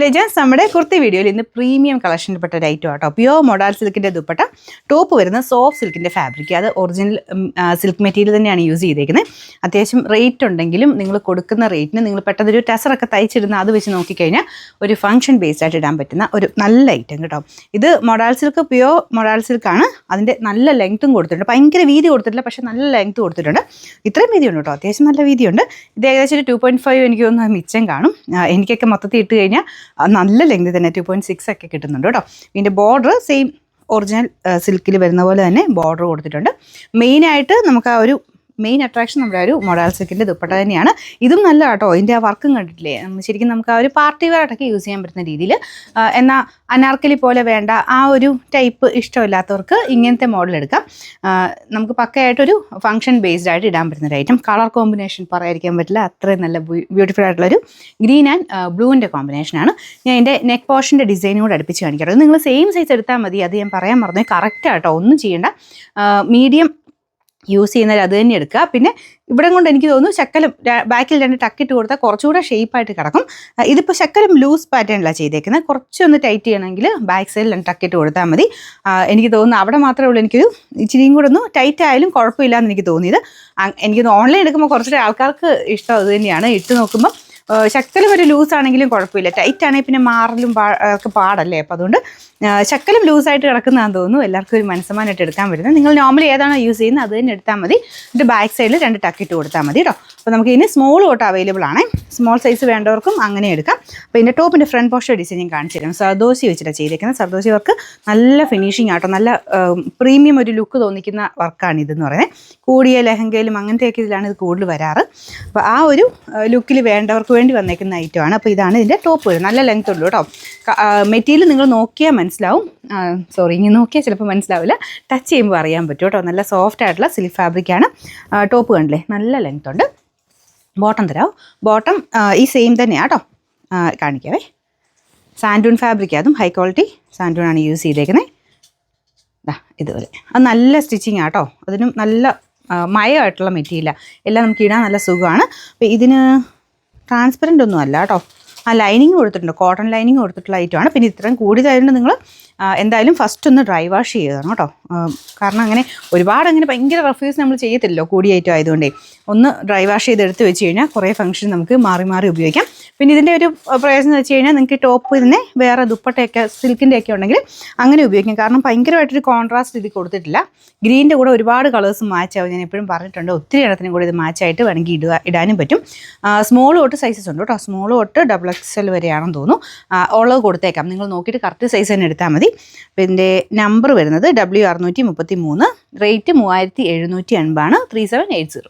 Legends നമ്മുടെ കുർത്തി വീഡിയോയിൽ ഇന്ന് പ്രീമിയം കളക്ഷനിൽപ്പെട്ട ഒരു ഐറ്റം ആട്ടോ. പ്യുവർ മൊഡാൾ സിൽക്കിൻ്റെ ദുപ്പട്ട, ടോപ്പ് വരുന്ന സോഫ്റ്റ് സിൽക്കിൻ്റെ ഫാബ്രിക്, അത് ഒറിജിനൽ സിൽക്ക് മെറ്റീരിയൽ തന്നെയാണ് യൂസ് ചെയ്തേക്കുന്നത്. അത്യാവശ്യം റേറ്റ് ഉണ്ടെങ്കിലും നിങ്ങൾ കൊടുക്കുന്ന റേറ്റിന് നിങ്ങൾ പെട്ടെന്നൊരു ടസറൊക്കെ തയ്ച്ചിടുന്ന അത് വെച്ച് നോക്കിക്കഴിഞ്ഞാൽ ഒരു ഫംഗ്ഷൻ ബേസ്ഡ് ആയിട്ട് ഇടാൻ പറ്റുന്ന ഒരു നല്ല ഐറ്റം കേട്ടോ. ഇത് മൊഡാൾ സിൽക്ക്, പ്യുവർ മൊഡാൾ സിൽക്കാണ്. അതിൻ്റെ നല്ല ലെങ്ത്തും കൊടുത്തിട്ടുണ്ട്, ഭയങ്കര വീതി കൊടുത്തിട്ടില്ല, പക്ഷേ നല്ല ലെങ്ത്ത് കൊടുത്തിട്ടുണ്ട്. ഇത്രയും വീതിയുണ്ട് കേട്ടോ, അത്യാവശ്യം നല്ല വീതിയുണ്ട്. ഇത് ഏകദേശം ഒരു 2.5 എനിക്ക് തോന്നുന്നു മിച്ചം കാണും. എനിക്കൊക്കെ മൊത്തത്തിൽ ഇട്ട് കഴിഞ്ഞാൽ നല്ല ലെങ്ത് തന്നെ 2.6 ഒക്കെ കിട്ടുന്നുണ്ട് കേട്ടോ. ഇതിൻ്റെ ബോർഡർ സെയിം ഒറിജിനൽ സിൽക്കിൽ വരുന്ന പോലെ തന്നെ ബോർഡർ കൊടുത്തിട്ടുണ്ട്. മെയിനായിട്ട് നമുക്ക് ആ ഒരു മെയിൻ അട്രാക്ഷൻ നമ്മുടെ ഒരു മൊഡാൾ സിൽക്കിൻ്റെ ദുപ്പട്ട തന്നെയാണ്. ഇതും നല്ല കേട്ടോ, ഇതിൻ്റെ ആ വർക്കും കണ്ടിട്ടില്ലേ, ശരിക്കും നമുക്ക് ആ ഒരു പാർട്ടി വെയറായിട്ടൊക്കെ യൂസ് ചെയ്യാൻ പറ്റുന്ന രീതിയിൽ. എന്നാൽ അനാർക്കലി പോലെ വേണ്ട, ആ ഒരു ടൈപ്പ് ഇഷ്ടമില്ലാത്തവർക്ക് ഇങ്ങനത്തെ മോഡൽ എടുക്കാം. നമുക്ക് പക്കയായിട്ടൊരു ഫംഗ്ഷൻ ബേസ്ഡ് ആയിട്ട് ഇടാൻ പറ്റുന്ന ഒരു ഐറ്റം. കളർ കോമ്പിനേഷൻ പറയാതിരിക്കാൻ പറ്റില്ല, അത്രയും നല്ല ബ്യൂട്ടിഫുൾ ആയിട്ടുള്ളൊരു ഗ്രീൻ ആൻഡ് ബ്ലൂവിൻ്റെ കോമ്പിനേഷനാണ്. ഞാൻ എൻ്റെ നെക്ക് പോർഷൻ്റെ ഡിസൈനോട് അടുപ്പിച്ച് കാണിക്കാം. നിങ്ങൾ സെയിം സൈസ് എടുത്താൽ മതി, അത് ഞാൻ പറയാൻ മറന്നു. കറക്റ്റ് ആട്ടോ, ഒന്നും ചെയ്യേണ്ട. മീഡിയം യൂസ് ചെയ്യുന്നവർ അത് തന്നെ എടുക്കുക. പിന്നെ ഇവിടെ കൊണ്ട് എനിക്ക് തോന്നുന്നു ശക്കലം ബാക്കിൽ 2 ടക്കിട്ട് കൊടുത്താൽ കുറച്ചുകൂടെ ഷേപ്പായിട്ട് കിടക്കും. ഇതിപ്പോൾ ശക്കലം ലൂസ് പാറ്റേണിലാണ് ചെയ്തേക്കുന്നത്. കുറച്ചൊന്ന് ടൈറ്റ് ചെയ്യണമെങ്കിൽ ബാക്ക് സൈഡിൽ 2 ടക്കിട്ട് കൊടുത്താൽ മതി. എനിക്ക് തോന്നുന്നു അവിടെ മാത്രമേ ഉള്ളൂ എനിക്കൊരു ഇച്ചിരിയും കൂടെ ഒന്ന് ടൈറ്റ് ആയാലും കുഴപ്പമില്ല എന്ന് എനിക്ക് തോന്നിയത്. എനിക്ക് ഓൺലൈൻ എടുക്കുമ്പോൾ കുറച്ചുകൂടെ ആൾക്കാർക്ക് ഇഷ്ടം അത് തന്നെയാണ്. ഇട്ട് നോക്കുമ്പോൾ ശക്കലം ഒരു ലൂസ് ആണെങ്കിലും കുഴപ്പമില്ല, ടൈറ്റ് ആണെങ്കിൽ പിന്നെ മാറലും ഒക്കെ പാടല്ലേ. അപ്പോൾ അതുകൊണ്ട് ശക്കലം ലൂസായിട്ട് കിടക്കുന്നതാണെന്ന് തോന്നുന്നു. എല്ലാവർക്കും ഒരു മനസ്സമാനായിട്ട് എടുക്കാൻ പറ്റുന്നത്. നിങ്ങൾ നോർമലി ഏതാണോ യൂസ് ചെയ്യുന്നത് അത് തന്നെ എടുത്താൽ മതി. എന്നിട്ട് ബാക്ക് സൈഡിൽ 2 ടക്കിട്ട് കൊടുത്താൽ മതി കേട്ടോ. അപ്പോൾ നമുക്ക് ഇതിന് സ്മോൾ തൊട്ട് അവൈലബിൾ ആണ്. സ്മോൾ സൈസ് വേണ്ടവർക്കും അങ്ങനെ എടുക്കാം. അപ്പോൾ ഇതിൻ്റെ ടോപ്പിൻ്റെ ഫ്രണ്ട് പോർഷൻ ഡിസൈൻ ഞാൻ കാണിച്ചു തരാം. സർദോസി വെച്ചിട്ടാണ് ചെയ്തേക്കുന്നത്. സർദോസി വർക്ക് നല്ല ഫിനിഷിങ് ആട്ടോ, നല്ല പ്രീമിയം ഒരു ലുക്ക് തോന്നിക്കുന്ന വർക്കാണ് ഇതെന്ന് പറയുന്നത്. കൂടിയ ലെഹങ്കയിലും അങ്ങനത്തെയൊക്കെ ഇതിലാണ് ഇത് കൂടുതൽ വരാറ്. അപ്പോൾ ആ ഒരു ലുക്കിൽ വേണ്ടവർക്ക് വേണ്ടി വന്നേക്കുന്ന ഐറ്റമാണ്. അപ്പോൾ ഇതാണ് ഇതിൻ്റെ ടോപ്പ് വരും. നല്ല ലെങ്ത് ഉള്ളൂ കേട്ടോ. മെറ്റീരിയൽ നിങ്ങൾ നോക്കിയാൽ മനസ്സിലാവും. ഇങ്ങനെ നോക്കിയാൽ ചിലപ്പോൾ മനസ്സിലാവില്ല, ടച്ച് ചെയ്യുമ്പോൾ അറിയാൻ പറ്റും കേട്ടോ. നല്ല സോഫ്റ്റ് ആയിട്ടുള്ള സിൽക്ക് ഫാബ്രിക്കാണ്. ടോപ്പ് കണ്ടില്ലേ, നല്ല ലെങ്ത് ഉണ്ട്. ബോട്ടം തരാം. ബോട്ടം ഈ സെയിം തന്നെയാണ് കേട്ടോ. കാണിക്കാവേ. സാൻഡൂൺ ഫാബ്രിക്, അതും ഹൈ ക്വാളിറ്റി സാൻഡൂൺ ആണ് യൂസ് ചെയ്തേക്കുന്നത്. ഇതുപോലെ അത് നല്ല സ്റ്റിച്ചിങ് ആട്ടോ. അതിനും നല്ല മയമായിട്ടുള്ള മെറ്റീരിയലാണ്. എല്ലാം നമുക്ക് ഇടാൻ നല്ല സുഖമാണ്. അപ്പോൾ ഇതിന് ട്രാൻസ്പെറൻ്റ് ഒന്നും അല്ല കേട്ടോ. ആ ലൈനിങ് കൊടുത്തിട്ടുണ്ട്, കോട്ടൺ ലൈനിങ് കൊടുത്തിട്ടുള്ള ഐറ്റമാണ്. പിന്നെ ഇത്രയും കൂടിയതായതുകൊണ്ട് നിങ്ങൾ എന്തായാലും ഫസ്റ്റ് ഒന്ന് ഡ്രൈ വാഷ് ചെയ്യണം കേട്ടോ. കാരണം അങ്ങനെ ഒരുപാട് അങ്ങനെ ഭയങ്കര റഫ്യൂസ് നമ്മൾ ചെയ്യത്തില്ലല്ലോ, കൂടിയ ഐറ്റം ആയതുകൊണ്ടേ. ഒന്ന് ഡ്രൈ വാഷ് ചെയ്ത് എടുത്ത് വെച്ച് കഴിഞ്ഞാൽ കുറേ ഫംഗ്ഷൻ നമുക്ക് മാറി മാറി ഉപയോഗിക്കാം. പിന്നെ ഇതിൻ്റെ ഒരു പ്രയോജനം എന്ന് വെച്ച് കഴിഞ്ഞാൽ നിങ്ങൾക്ക് ടോപ്പ് തന്നെ വേറെ ദുപ്പട്ടയൊക്കെ സിൽക്കിൻ്റെ ഒക്കെ ഉണ്ടെങ്കിൽ അങ്ങനെ ഉപയോഗിക്കാം. കാരണം ഭയങ്കരമായിട്ടൊരു കോൺട്രാസ്റ്റ് ഇത് കൊടുത്തിട്ടില്ല. ഗ്രീനിൻ്റെ കൂടെ ഒരുപാട് കളേഴ്സ് മാച്ചാവും. ഞാൻ എപ്പോഴും പറഞ്ഞിട്ടുണ്ട്, ഒത്തിരി എണ്ണത്തിനും കൂടെ ഇത് മാച്ചായിട്ട് വേണമെങ്കിൽ ഇടാനും പറ്റും. സ്മോൾ തൊട്ട് സൈസസ് ഉണ്ട് കേട്ടോ. സ്മോൾ തൊട്ട് XXL വരെയാണെന്ന് തോന്നുന്നു. ഉള്ളത് കൊടുത്തേക്കാം. നിങ്ങൾ നോക്കിയിട്ട് കറക്റ്റ് സൈസ് തന്നെ എടുത്താൽ മതി. പിന്നെ നമ്പർ വരുന്നത് W633, റേറ്റ് 3780 ആണ്, 3780.